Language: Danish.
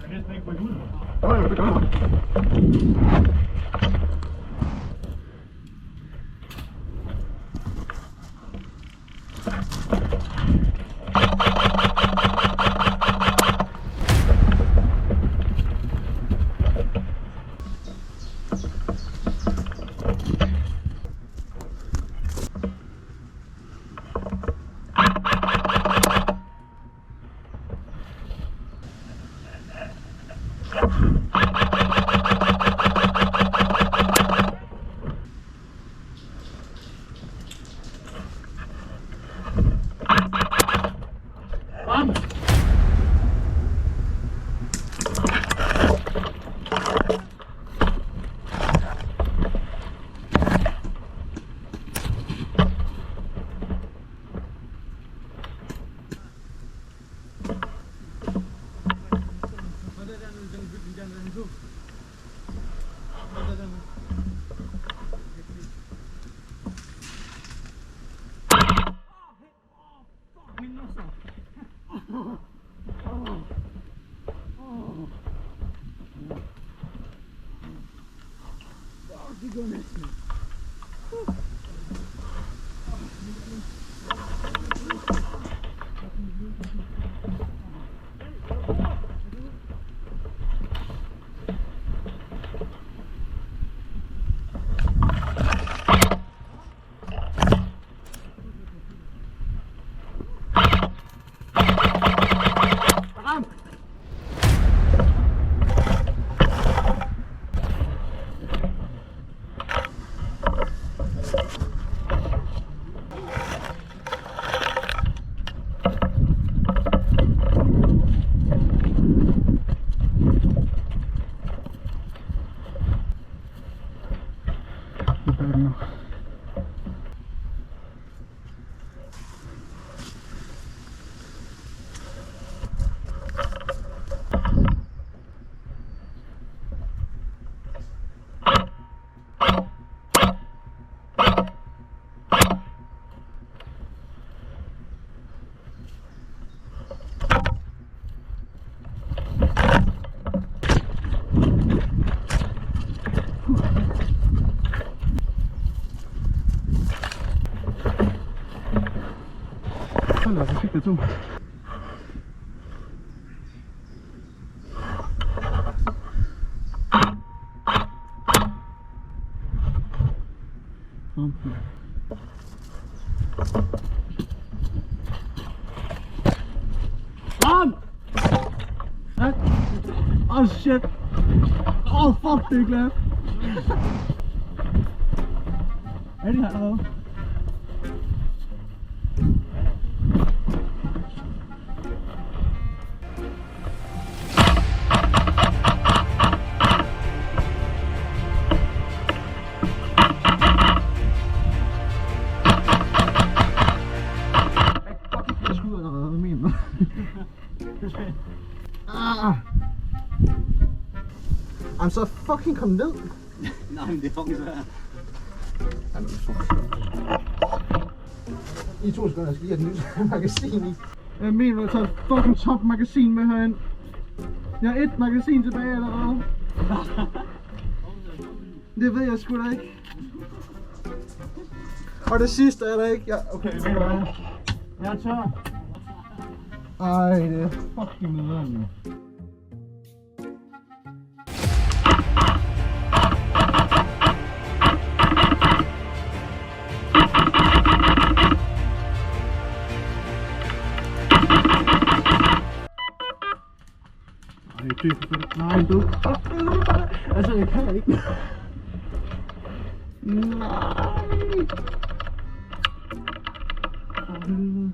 næsten ikke rykke ud. Ja, det gør jeg. Hold da, så fik det to. Run! Oh shit! Oh fuck, det er glad! Er det her eller hvad? I'm så fucking kom ned. Nej, men det er fucking svært. I 2 sekunder, jeg skal lige have et nyt magasin i. Jeg mener, jeg tager et fucking top magasin med herind. Jeg har 1 magasin tilbage allerede. Det ved jeg sgu da ikke. Og det sidste er der ikke. Okay, ved du hvad? Jeg er tør. Ej, det er fucking nederen. Nej, du. Altså, jeg kan ikke. Nej. For helvede.